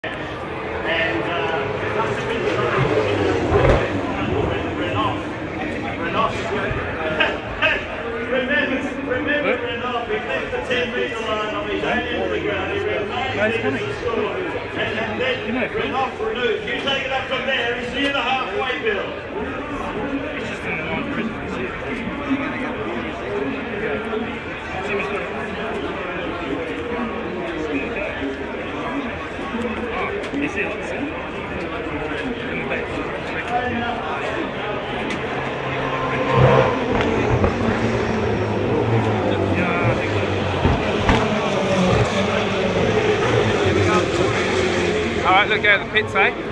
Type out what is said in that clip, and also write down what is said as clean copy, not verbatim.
And it must have been remember Renault, he left the 10-metre line on his own end of the ground, he ran 90 metres to score. And then Renault renewed. You take it up from there, he's near the halfway bill. It's just in the line for it. You see it, in the base. Alright, look out the pits, eh?